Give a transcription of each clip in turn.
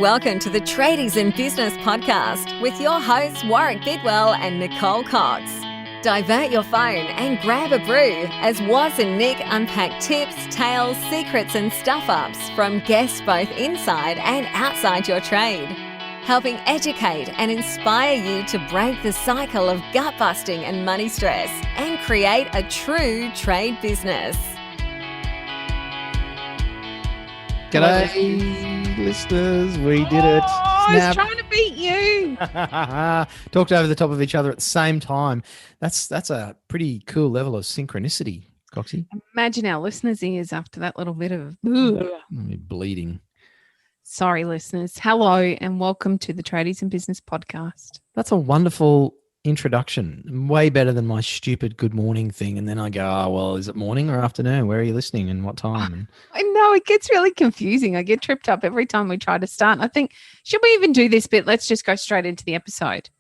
Welcome to the Tradies in Business podcast with your hosts Warwick Bidwell and Nicole Cox. Divert your phone and grab a brew as Waz and Nick unpack tips, tales, secrets and stuff-ups from guests both inside and outside your trade, helping educate and inspire you to break the cycle of gut-busting and money stress and create a true trade business. G'day, listeners. We did it. I was trying to beat you. Talked over the top of each other at the same time. That's a pretty cool level of synchronicity, Coxie. Imagine our listeners' ears after that little bit of Bleeding. Sorry, listeners. Hello and welcome to the Tradies in Business podcast. That's a wonderful introduction. Way better than my stupid good morning thing. And then I go, oh, well, is it morning or afternoon? Where are you listening and what time? And I know it gets really confusing. I get tripped up every time we try to start. I think, should we even do this bit? Let's just go straight into the episode.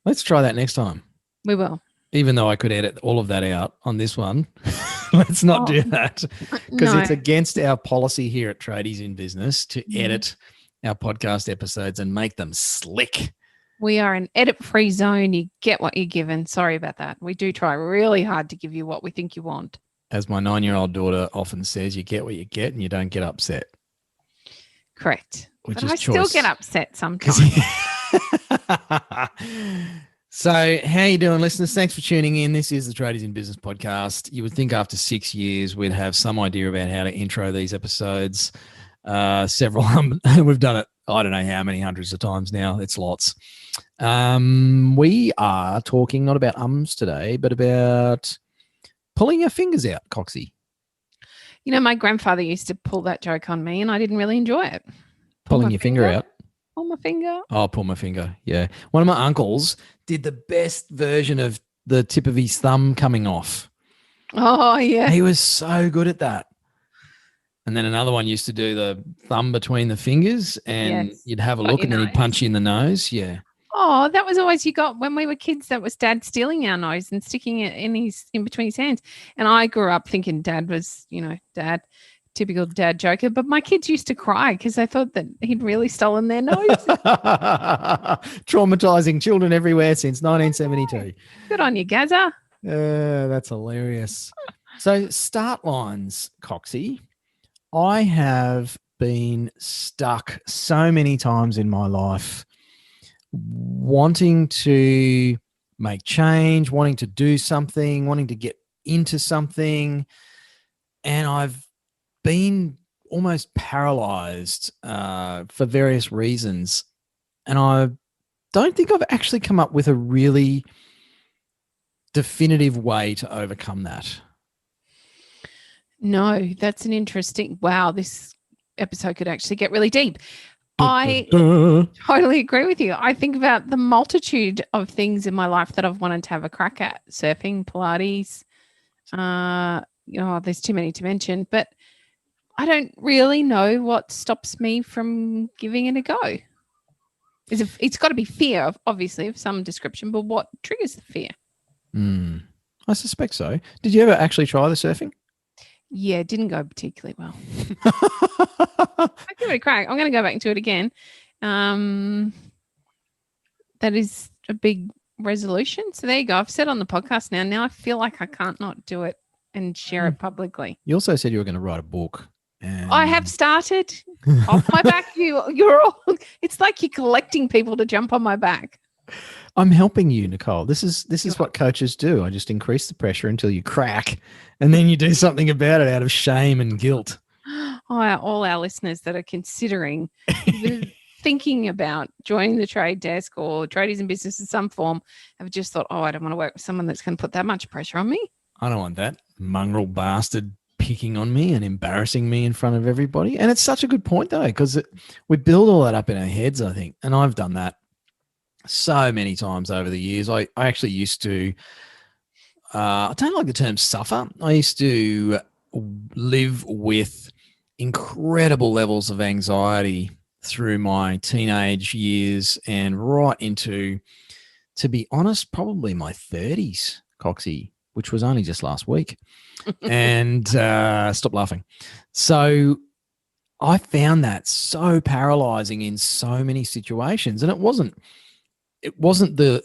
Let's try that next time. We will. Even though I could edit all of that out on this one, let's not do that because it's against our policy here at Tradies in Business to edit our podcast episodes and make them slick. We are an edit-free zone. You get what you're given. Sorry about that. We do try really hard to give you what we think you want. As my 9-year-old daughter often says, you get what you get and you don't get upset. Correct. But I still get upset sometimes. So how you doing, listeners? Thanks for tuning in. This is the Tradies in Business podcast. You would think after 6 years we'd have some idea about how to intro these episodes. Several, we've done it, I don't know how many hundreds of times now. It's lots. We are talking not about ums today, but about pulling your fingers out, Coxie. You know, my grandfather used to pull that joke on me and I didn't really enjoy it. Pulling your finger out? Pull my finger. Oh, pull my finger. Yeah. One of my uncles did the best version of the tip of his thumb coming off. Oh, yeah. He was so good at that. And then another one used to do the thumb between the fingers and you'd have a look and then he'd punch you in the nose. Yeah. Oh, that was always you got when we were kids. That was Dad stealing our nose and sticking it in between his hands. And I grew up thinking Dad was, Dad, typical dad joker. But my kids used to cry because they thought that he'd really stolen their nose. Traumatizing children everywhere since 1972. Good on you, Gazza. That's hilarious. So start lines, Coxie. I have been stuck so many times in my life wanting to make change, wanting to do something, wanting to get into something. And I've been almost paralyzed for various reasons. And I don't think I've actually come up with a really definitive way to overcome that. No, that's an interesting. Wow, this episode could actually get really deep. I totally agree with you. I think about the multitude of things in my life that I've wanted to have a crack at: surfing, Pilates. There's too many to mention, but I don't really know what stops me from giving it a go. It's got to be fear, obviously, of some description. But what triggers the fear? I suspect so. Did you ever actually try the surfing? Yeah, it didn't go particularly well. I give it a crack. I'm going to go back and do it again. That is a big resolution. So there you go. I've said on the podcast now. Now I feel like I can't not do it and share it publicly. You also said you were going to write a book. And I have started. Off my back. You're all. It's like you're collecting people to jump on my back. I'm helping you, Nicole. This is what coaches do. I just increase the pressure until you crack, and then you do something about it out of shame and guilt. All our listeners that are considering thinking about joining the trade desk or Tradies in Business in some form have just thought, I don't want to work with someone that's going to put that much pressure on me. I don't want that mongrel bastard picking on me and embarrassing me in front of everybody. And it's such a good point, though, because we build all that up in our heads, I think, and I've done that so many times over the years. I actually used to, I don't like the term suffer. I used to live with incredible levels of anxiety through my teenage years and right into, to be honest, probably my 30s, Coxie, which was only just last week. And stop laughing. So I found that so paralyzing in so many situations. And it wasn't the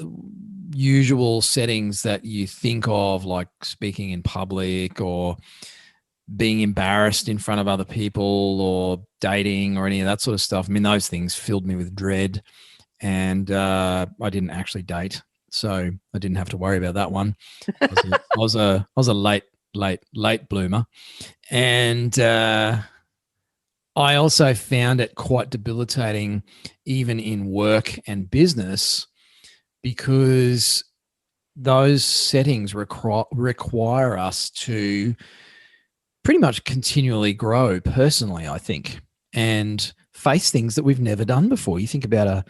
usual settings that you think of, like speaking in public or being embarrassed in front of other people or dating or any of that sort of stuff. I mean, those things filled me with dread, and I didn't actually date, so I didn't have to worry about that one. I was a late bloomer, and I also found it quite debilitating, even in work and business, because those settings require us to pretty much continually grow personally, I think, and face things that we've never done before. You think about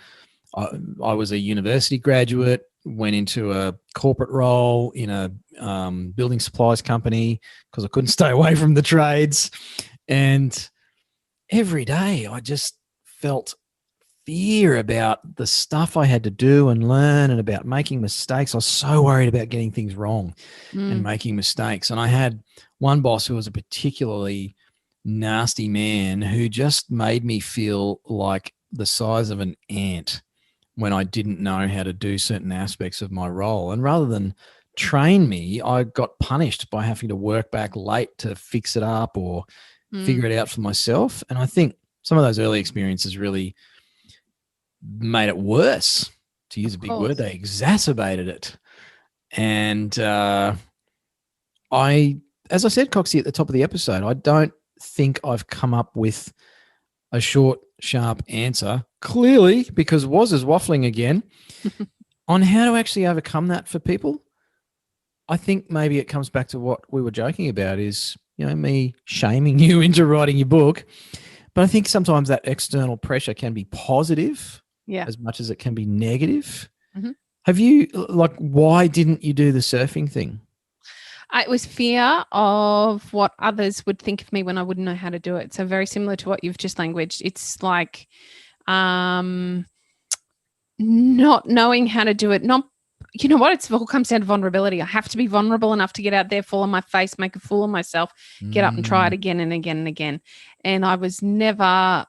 I was a university graduate, went into a corporate role in a building supplies company because I couldn't stay away from the trades. And every day I just felt fear about the stuff I had to do and learn, and about making mistakes. I was so worried about getting things wrong and making mistakes. And I had one boss who was a particularly nasty man who just made me feel like the size of an ant when I didn't know how to do certain aspects of my role. And rather than train me, I got punished by having to work back late to fix it up or figure it out for myself. And I think some of those early experiences really made it worse, to use a big word. They exacerbated it. And as I said, Coxie, at the top of the episode, I don't think I've come up with a short, sharp answer, clearly, because Woz is waffling again, on how to actually overcome that for people. I think maybe it comes back to what we were joking about, is, me shaming you into writing your book. But I think sometimes that external pressure can be positive as much as it can be negative. Mm-hmm. Have you, why didn't you do the surfing thing? It was fear of what others would think of me when I wouldn't know how to do it. So very similar to what you've just languaged. It's like not knowing how to do it. You know what? It all comes down to vulnerability. I have to be vulnerable enough to get out there, fall on my face, make a fool of myself, get up and try it again and again and again. And I was never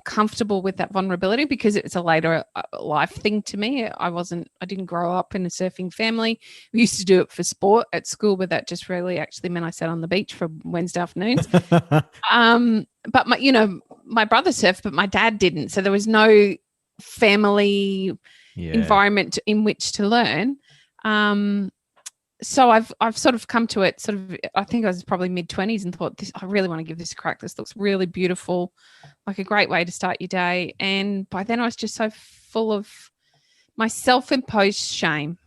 comfortable with that vulnerability because it's a later life thing to me. I didn't grow up in a surfing family. We used to do it for sport at school, but that just really actually meant I sat on the beach for Wednesday afternoons. But my brother surfed, but my dad didn't. So there was no family environment in which to learn. So I've sort of come to it I think I was probably mid-20s and thought, I really want to give this a crack. This looks really beautiful, like a great way to start your day. And by then I was just so full of my self-imposed shame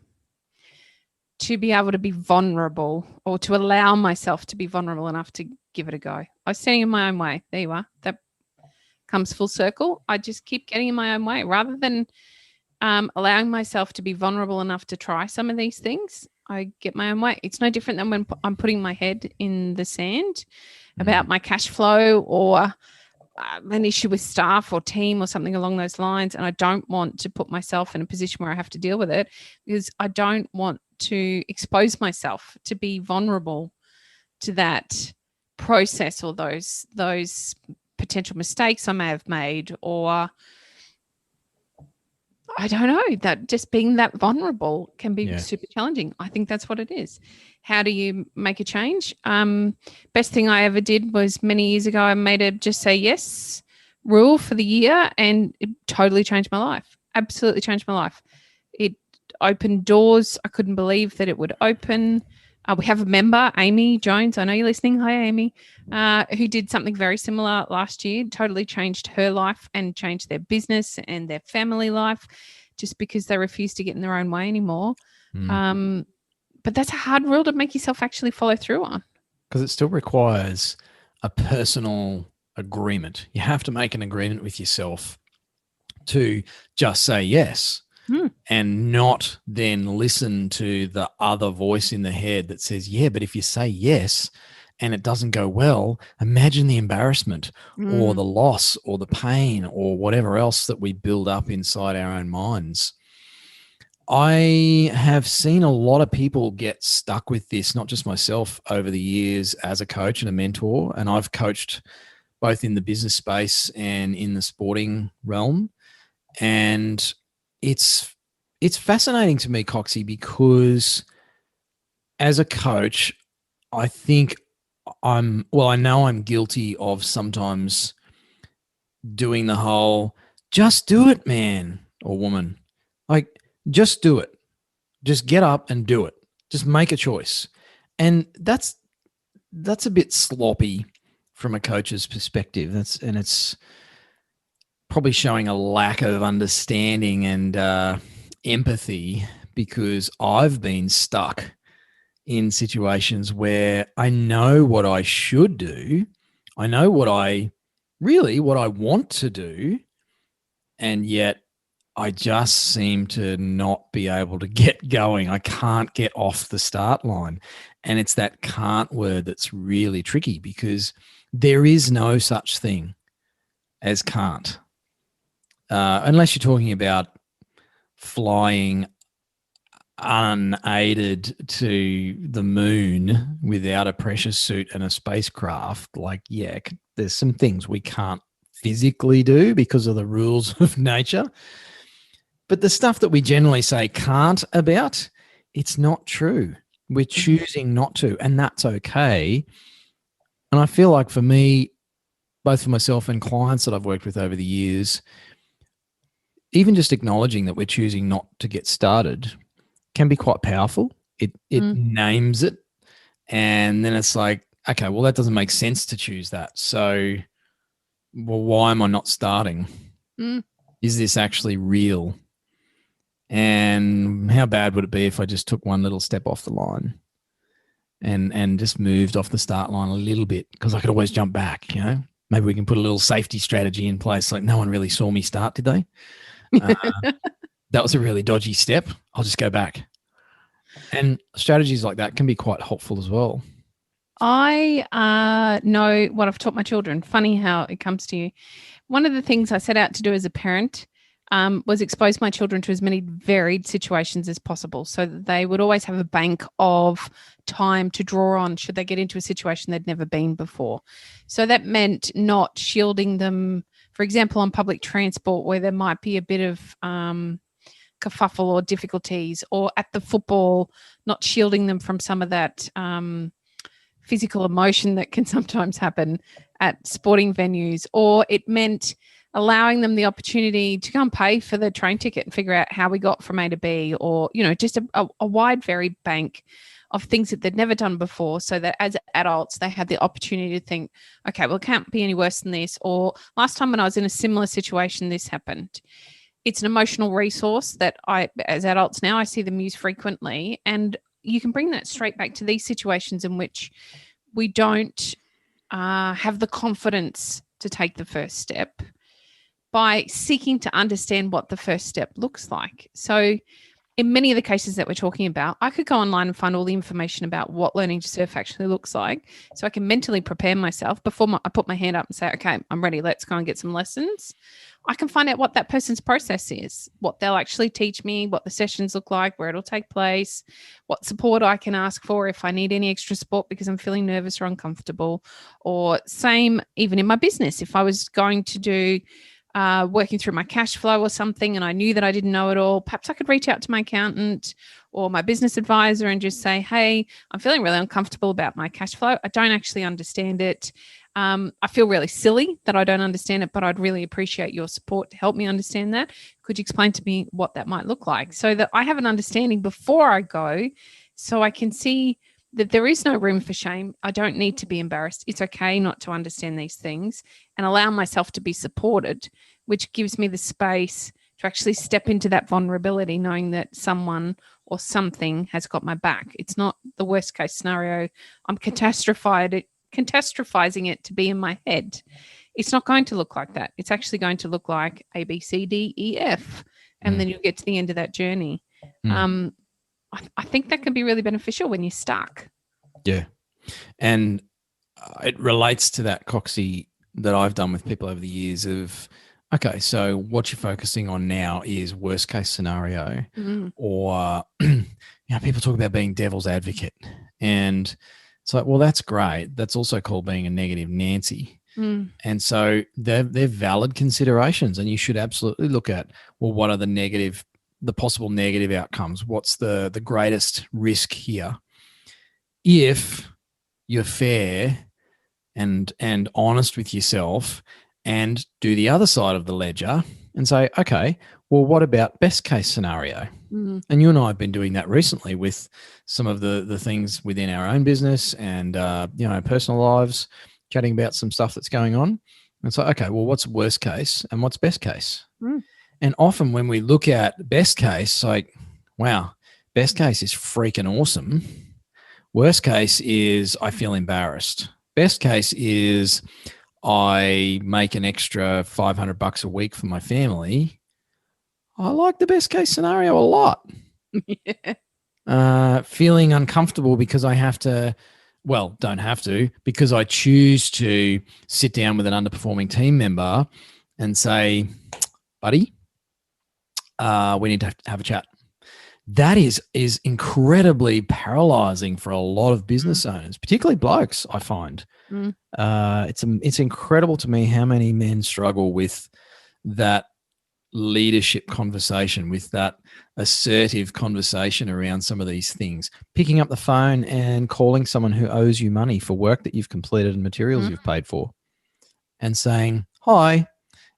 to be able to be vulnerable, or to allow myself to be vulnerable enough to give it a go. I was standing in my own way. There you are. That comes full circle. I just keep getting in my own way rather than allowing myself to be vulnerable enough to try some of these things. I get my own way. It's no different than when I'm putting my head in the sand about my cash flow or an issue with staff or team or something along those lines. And I don't want to put myself in a position where I have to deal with it, because I don't want to expose myself to be vulnerable to that process or those potential mistakes I may have made, or I don't know, that just being that vulnerable can be super challenging. I think that's what it is. How do you make a change? Best thing I ever did was many years ago, I made a just say yes rule for the year, and it totally changed my life. Absolutely changed my life. It opened doors I couldn't believe that it would open. We have a member, Amy Jones. I know you're listening. Hi, Amy, who did something very similar last year. Totally changed her life and changed their business and their family life, just because they refused to get in their own way anymore. But that's a hard rule to make yourself actually follow through on. Because it still requires a personal agreement. You have to make an agreement with yourself to just say yes. And not then listen to the other voice in the head that says, yeah, but if you say yes and it doesn't go well, imagine the embarrassment or the loss or the pain or whatever else that we build up inside our own minds. I have seen a lot of people get stuck with this, not just myself, over the years as a coach and a mentor. And I've coached both in the business space and in the sporting realm. And it's fascinating to me, Coxie, because as a coach, I think I know I'm guilty of sometimes doing the whole, just do it, man or woman. Like, just do it. Just get up and do it. Just make a choice. And that's a bit sloppy from a coach's perspective. It's probably showing a lack of understanding and empathy, because I've been stuck in situations where I know what I should do. I know what I want to do. And yet I just seem to not be able to get going. I can't get off the start line. And it's that can't word that's really tricky, because there is no such thing as can't. Unless you're talking about flying unaided to the moon without a pressure suit and a spacecraft. Like, yeah, there's some things we can't physically do because of the rules of nature. But the stuff that we generally say can't about, it's not true. We're choosing not to, and that's okay. And I feel like for me, both for myself and clients that I've worked with over the years, even just acknowledging that we're choosing not to get started can be quite powerful. It names it, and then it's like, okay, well, that doesn't make sense to choose that. So, well, why am I not starting? Is this actually real? And how bad would it be if I just took one little step off the line and just moved off the start line a little bit, because I could always jump back, you know? Maybe we can put a little safety strategy in place. Like, no one really saw me start, did they? That was a really dodgy step. I'll just go back. And strategies like that can be quite helpful as well. I know what I've taught my children. Funny how it comes to you. One of the things I set out to do as a parent was expose my children to as many varied situations as possible, so that they would always have a bank of time to draw on should they get into a situation they'd never been before. So that meant not shielding them, for example, on public transport where there might be a bit of kerfuffle or difficulties, or at the football, not shielding them from some of that physical emotion that can sometimes happen at sporting venues. Or it meant allowing them the opportunity to go and pay for the train ticket and figure out how we got from A to B, or, you know, just a wide, varied bank of things that they'd never done before, so that as adults, they had the opportunity to think, okay, well, it can't be any worse than this. Or last time when I was in a similar situation, this happened. It's an emotional resource that as adults now, I see them use frequently. And you can bring that straight back to these situations in which we don't have the confidence to take the first step, by seeking to understand what the first step looks like. So in many of the cases that we're talking about, I could go online and find all the information about what learning to surf actually looks like, so I can mentally prepare myself before I put my hand up and say, okay, I'm ready, let's go and get some lessons. I can find out what that person's process is, what they'll actually teach me, what the sessions look like, where it'll take place, what support I can ask for if I need any extra support because I'm feeling nervous or uncomfortable. Or same even in my business, if I was going to do working through my cash flow or something and I knew that I didn't know it all, perhaps I could reach out to my accountant or my business advisor and just say, hey, I'm feeling really uncomfortable about my cash flow. I don't actually understand it. I feel really silly that I don't understand it, but I'd really appreciate your support to help me understand that. Could you explain to me what that might look like, so that I have an understanding before I go, so I can see that there is no room for shame. I don't need to be embarrassed. It's okay not to understand these things, and allow myself to be supported, which gives me the space to actually step into that vulnerability, knowing that someone or something has got my back. It's not the worst case scenario. I'm catastrophizing it to be in my head. It's not going to look like that. It's actually going to look like A, B, C, D, E, F. And then you'll get to the end of that journey. I think that can be really beneficial when you're stuck. Yeah. And it relates to that, Coxie, that I've done with people over the years of, okay, so what you're focusing on now is worst case scenario, or, people talk about being devil's advocate, and it's like, well, that's great. That's also called being a negative Nancy. And so they're valid considerations, and you should absolutely look at, well, what are the possible negative outcomes? What's the greatest risk here? If you're fair and honest with yourself and do the other side of the ledger and say, okay, well, what about best case scenario? And you and I have been doing that recently with some of the things within our own business and, personal lives, chatting about some stuff that's going on. And so, okay, well, what's worst case and what's best case? And often when we look at best case, like, wow, best case is freaking awesome. Worst case is I feel embarrassed. Best case is I make an extra $500 a week for my family. I like the best case scenario a lot. Feeling uncomfortable because I have to, don't have to, because I choose to sit down with an underperforming team member and say, buddy, we need to have a chat. That is incredibly paralyzing for a lot of business owners, particularly blokes, I find. It's incredible to me how many men struggle with that leadership conversation, with that assertive conversation around some of these things. Picking up the phone and calling someone who owes you money for work that you've completed and materials you've paid for and saying, hi,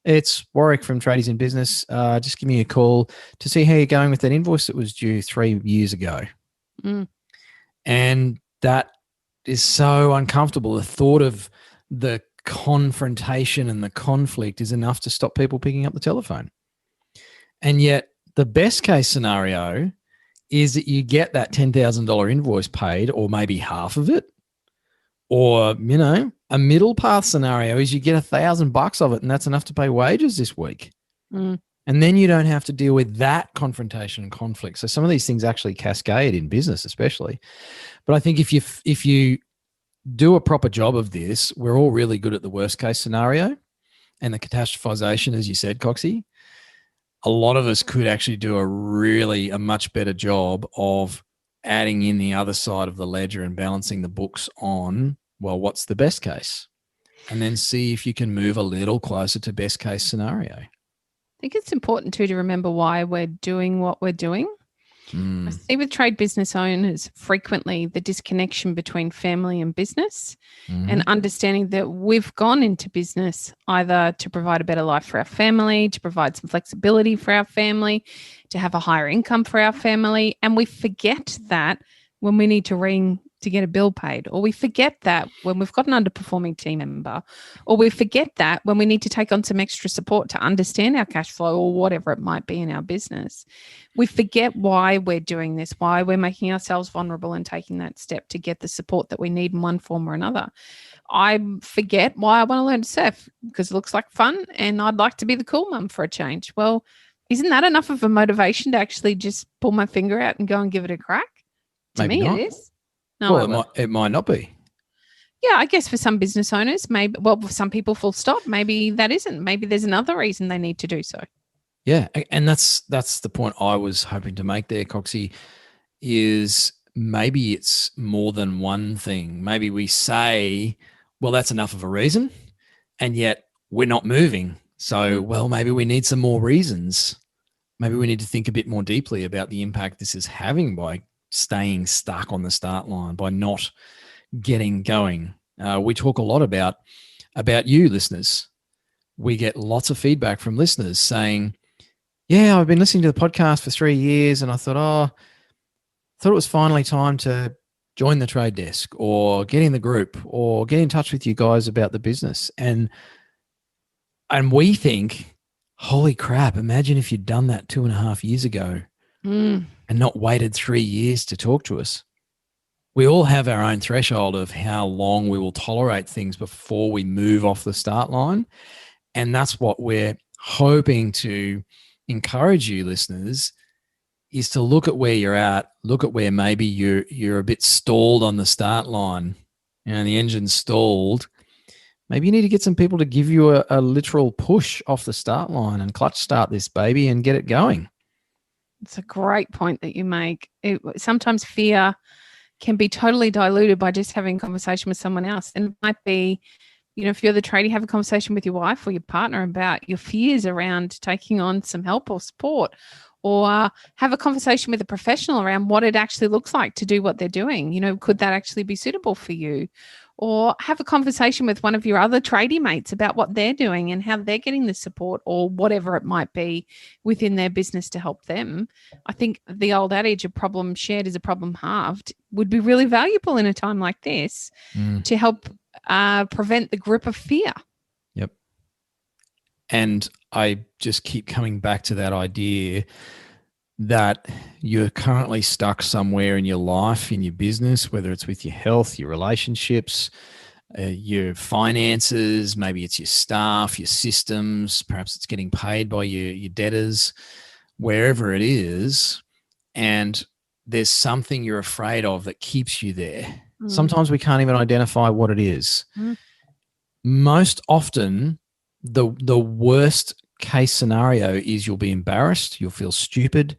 it's Warwick from Tradies in Business. Just give me a call to see how you're going with that invoice that was due 3 years ago. And that is so uncomfortable. The thought of the confrontation and the conflict is enough to stop people picking up the telephone. And yet the best case scenario is that you get that $10,000 invoice paid, or maybe half of it. Or, a middle path scenario is you get $1,000 of it, and that's enough to pay wages this week. And then you don't have to deal with that confrontation and conflict. So some of these things actually cascade in business, especially. But I think if you do a proper job of this, we're all really good at the worst case scenario and the catastrophization, as you said, Coxie. A lot of us could actually do a much better job of adding in the other side of the ledger and balancing the books on, well, what's the best case? And then see if you can move a little closer to best case scenario. I think it's important too to remember why we're doing what we're doing. I see with trade business owners frequently the disconnection between family and business, and understanding that we've gone into business either to provide a better life for our family, to provide some flexibility for our family, to have a higher income for our family. And we forget that when we need to ring to get a bill paid, or we forget that when we've got an underperforming team member, or we forget that when we need to take on some extra support to understand our cash flow or whatever it might be in our business. We forget why we're doing this, why we're making ourselves vulnerable and taking that step to get the support that we need in one form or another. I forget why I want to learn to surf, because it looks like fun and I'd like to be the cool mum for a change. Well, isn't that enough of a motivation to actually just pull my finger out and go and give it a crack? Maybe To me, not. it is. No, well, it might not be. Yeah, I guess for some business owners, maybe, for some people, full stop, maybe that isn't. Maybe there's another reason they need to do so. Yeah, and that's the point I was hoping to make there, Coxie, is maybe it's more than one thing. Maybe we say, well, that's enough of a reason, and yet we're not moving. So, well, maybe we need some more reasons. Maybe we need to think a bit more deeply about the impact this is having by staying stuck on the start line, by not getting going. We talk a lot about you listeners. We get lots of feedback from listeners saying, yeah, I've been listening to the podcast for 3 years and I thought it was finally time to join the trade desk or get in the group or get in touch with you guys about the business. And we think, holy crap, imagine if you'd done that 2.5 years ago and not waited 3 years to talk to us. We all have our own threshold of how long we will tolerate things before we move off the start line. And that's what we're hoping to encourage you listeners, is to look at where you're at, look at where maybe you're a bit stalled on the start line, the engine's stalled. Maybe you need to get some people to give you a literal push off the start line and clutch start this baby and get it going. It's a great point that you make. Sometimes fear can be totally diluted by just having a conversation with someone else. And it might be, if you're the tradie, have a conversation with your wife or your partner about your fears around taking on some help or support, or have a conversation with a professional around what it actually looks like to do what they're doing. Could that actually be suitable for you? Or have a conversation with one of your other tradie mates about what they're doing and how they're getting the support or whatever it might be within their business to help them. I think the old adage, a problem shared is a problem halved, would be really valuable in a time like this to help prevent the grip of fear. Yep. And I just keep coming back to that idea that you're currently stuck somewhere in your life, in your business, whether it's with your health, your relationships, your finances, maybe it's your staff, your systems, perhaps it's getting paid by your debtors, wherever it is, and there's something you're afraid of that keeps you there. Sometimes we can't even identify what it is. Most often, the worst case scenario is you'll be embarrassed, you'll feel stupid,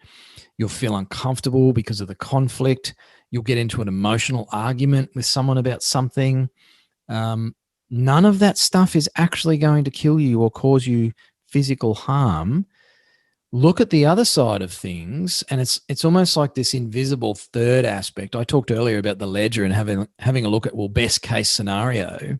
you'll feel uncomfortable because of the conflict, you'll get into an emotional argument with someone about something. None of that stuff is actually going to kill you or cause you physical harm. Look at the other side of things, and it's almost like this invisible third aspect. I talked earlier about the ledger and having a look at, best case scenario,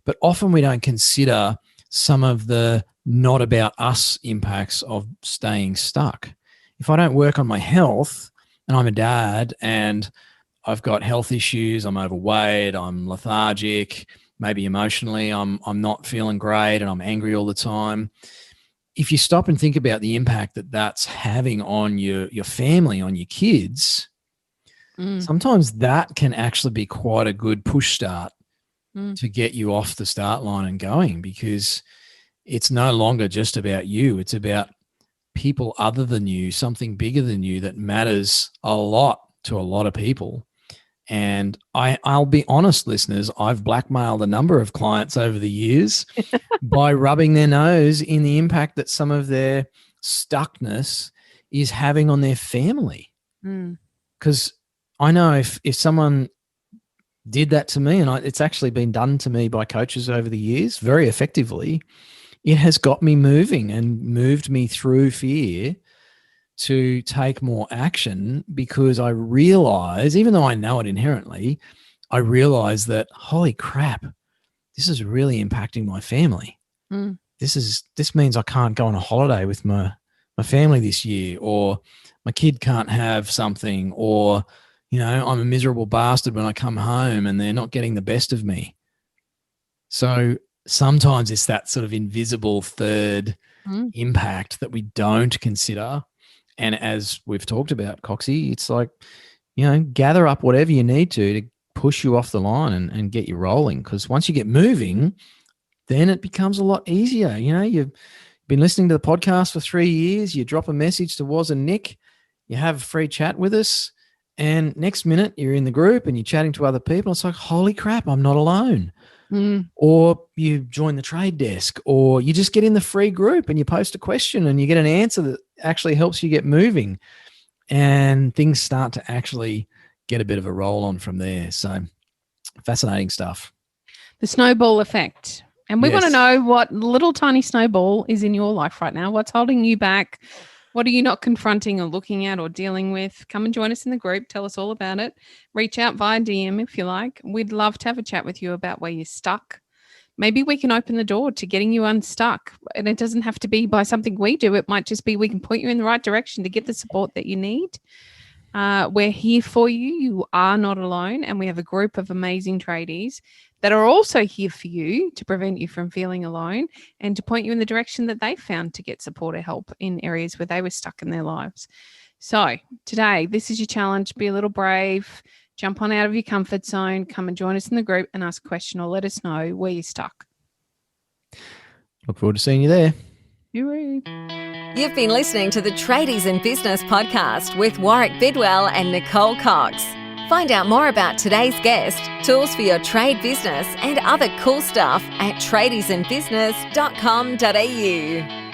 but often we don't consider some of the not about us impacts of staying stuck. If I don't work on my health and I'm a dad and I've got health issues, I'm overweight, I'm lethargic, maybe emotionally I'm not feeling great and I'm angry all the time. If you stop and think about the impact that that's having on your family, on your kids, sometimes that can actually be quite a good push start to get you off the start line and going, because it's no longer just about you. It's about people other than you, something bigger than you that matters a lot to a lot of people. And I'll be honest, listeners, I've blackmailed a number of clients over the years by rubbing their nose in the impact that some of their stuckness is having on their family. Because I know if someone did that to me, and it's actually been done to me by coaches over the years very effectively, it has got me moving and moved me through fear to take more action, because I realize, even though I know it inherently, I realize that, holy crap, this is really impacting my family. This means I can't go on a holiday with my family this year, or my kid can't have something, or, I'm a miserable bastard when I come home and they're not getting the best of me. So sometimes it's that sort of invisible third impact that we don't consider. And as we've talked about, Coxie, it's like, gather up whatever you need to push you off the line and get you rolling. Because once you get moving, then it becomes a lot easier. You've been listening to the podcast for 3 years. You drop a message to Woz and Nick. You have a free chat with us. And next minute, you're in the group and you're chatting to other people. It's like, holy crap, I'm not alone. Or you join the trade desk, or you just get in the free group and you post a question and you get an answer that actually helps you get moving, and things start to actually get a bit of a roll on from there. So fascinating stuff. The snowball effect. And we want to know what little tiny snowball is in your life right now. What's holding you back? What are you not confronting or looking at or dealing with? Come and join us in the group. Tell us all about it. Reach out via DM if you like. We'd love to have a chat with you about where you're stuck. Maybe we can open the door to getting you unstuck. And it doesn't have to be by something we do. It might just be we can point you in the right direction to get the support that you need. We're here for you. You are not alone. And we have a group of amazing tradies that are also here for you to prevent you from feeling alone and to point you in the direction that they found to get support or help in areas where they were stuck in their lives. So today, this is your challenge. Be a little brave. Jump on out of your comfort zone. Come and join us in the group and ask a question or let us know where you're stuck. Look forward to seeing you there. You've been listening to the Tradies in Business podcast with Warwick Bidwell and Nicole Cox. Find out more about today's guest, tools for your trade business, and other cool stuff at tradiesinbusiness.com.au.